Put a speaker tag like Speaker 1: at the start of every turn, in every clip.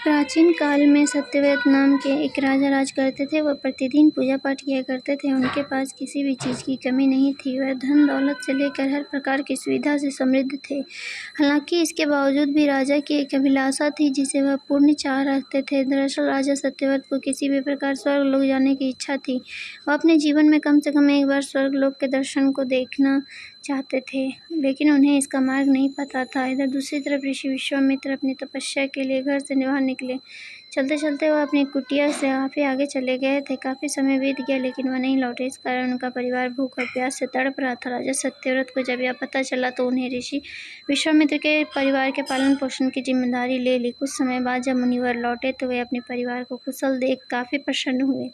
Speaker 1: प्राचीन काल में सत्यव्रत नाम के एक राजा राज करते थे। वह प्रतिदिन पूजा पाठ किया करते थे। उनके पास किसी भी चीज की कमी नहीं थी। वह धन दौलत से लेकर हर प्रकार की सुविधा से समृद्ध थे। हालांकि इसके बावजूद भी राजा की एक अभिलाषा थी जिसे वह पूर्ण चाह रखते थे। दरअसल राजा सत्यव्रत को किसी भी प्रकार स्वर्ग लोक जाने की इच्छा थी। वह अपने जीवन में कम से कम एक बार स्वर्ग लोक के दर्शन को देखना चाहते थे, लेकिन उन्हें इसका मार्ग नहीं पता था। इधर दूसरी तरफ ऋषि विश्वामित्र अपनी तपस्या के लिए घर से बाहर निकले। चलते चलते वह अपनी कुटिया से काफी आगे चले गए थे। काफी समय बीत गया लेकिन वह नहीं लौटे। इस कारण उनका परिवार भूख और प्यास से तड़प रहा था। राजा सत्यव्रत को जब यह पता चला तो उन्हें ऋषि विश्वामित्र के परिवार के पालन पोषण की जिम्मेदारी ले ली। कुछ समय बाद जब मुनिवर लौटे तो वे अपने परिवार को कुशल देख काफी प्रसन्न हुए।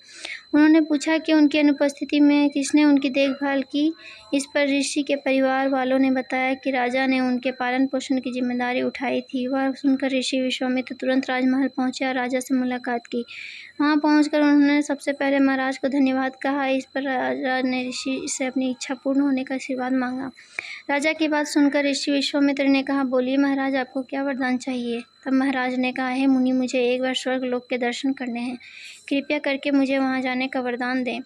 Speaker 1: उन्होंने पूछा कि उनकी अनुपस्थिति में किसने उनकी देखभाल की। इस पर ऋषि के परिवार वालों ने बताया कि राजा ने उनके पालन पोषण की जिम्मेदारी उठाई थी। वह सुनकर ऋषि विश्वामित्र तुरंत राजमहल पहुंचे और राजा से मुलाकात की। वहां पहुंचकर उन्होंने सबसे पहले महाराज को धन्यवाद कहा। इस पर राजा ने ऋषि से अपनी इच्छा पूर्ण होने का आशीर्वाद मांगा। राजा की बात सुनकर ऋषि विश्वामित्र ने कहा, बोलिए महाराज, आपको क्या वरदान चाहिए। तब महाराज ने कहा, हे मुनि, मुझे एक बार स्वर्ग लोक के दर्शन करने हैं। कृपया करके मुझे वहां जाने का वरदान दें।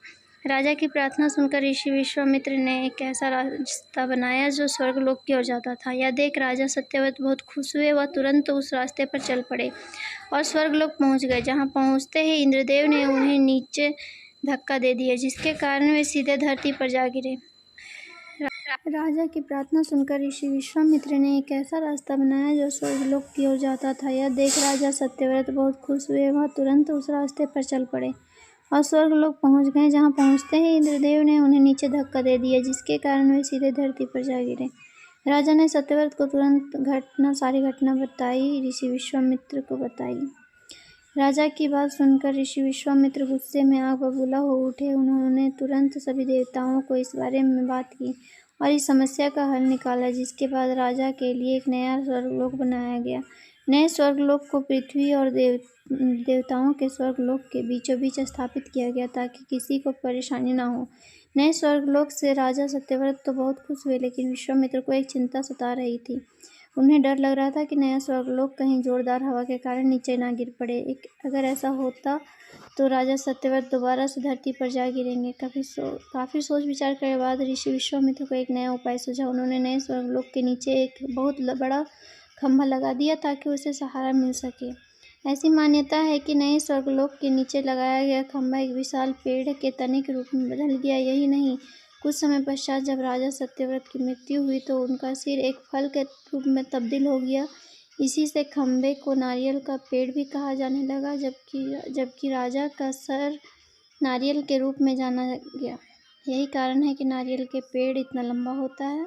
Speaker 1: राजा की प्रार्थना सुनकर ऋषि विश्वामित्र ने एक ऐसा रास्ता बनाया जो स्वर्ग लोक की ओर जाता था। यह देख राजा सत्यव्रत बहुत खुश हुए। वह तुरंत उस रास्ते पर चल पड़े और स्वर्ग लोक पहुंच गए। जहां पहुंचते ही इंद्रदेव ने उन्हें नीचे धक्का दे दिया, जिसके कारण वे सीधे धरती पर जा गिरे। राजा की प्रार्थना सुनकर ऋषि विश्वामित्र ने एक ऐसा रास्ता बनाया जो स्वर्ग लोक की ओर जाता था। यह देख राजा सत्यव्रत बहुत खुश हुए। वह तुरंत उस रास्ते पर चल पड़े और स्वर्ग लोक पहुंच गए। जहां पहुंचते ही इंद्रदेव ने उन्हें नीचे धक्का दे दिया, जिसके कारण वे सीधे धरती पर जा गिरे। राजा ने सत्यव्रत को तुरंत सारी घटना बताई, ऋषि विश्वामित्र को बताई। राजा की बात सुनकर ऋषि विश्वामित्र गुस्से में आग बबूला हो उठे। उन्होंने तुरंत सभी देवताओं को इस बारे में बात की और इस समस्या का हल निकाला, जिसके बाद राजा के लिए एक नया स्वर्गलोक बनाया गया। नए स्वर्गलोक को पृथ्वी और देवताओं के स्वर्गलोक के बीचों बीच स्थापित किया गया ताकि किसी को परेशानी न हो। नए स्वर्गलोक से राजा सत्यव्रत तो बहुत खुश हुए, लेकिन विश्वामित्र को एक चिंता सता रही थी। उन्हें डर लग रहा था कि नया स्वर्गलोक कहीं जोरदार हवा के कारण नीचे न गिर पड़े। अगर ऐसा होता तो राजा सत्यव्रत दोबारा से धरती पर जा गिरेंगे। काफी सोच विचार करने के बाद ऋषि विश्वामित्र को एक नया उपाय सूझा। उन्होंने नए स्वर्गलोक के नीचे एक बहुत बड़ा खंभा लगा दिया ताकि उसे सहारा मिल सके। ऐसी मान्यता है कि नए स्वर्गलोक के नीचे लगाया गया खंभा एक विशाल पेड़ के तने के रूप में बदल गया। यही नहीं, कुछ समय पश्चात जब राजा सत्यव्रत की मृत्यु हुई तो उनका सिर एक फल के रूप में तब्दील हो गया। इसी से खंभे को नारियल का पेड़ भी कहा जाने लगा, जबकि राजा का सर नारियल के रूप में जाना गया। यही कारण है कि नारियल के पेड़ इतना लंबा होता है।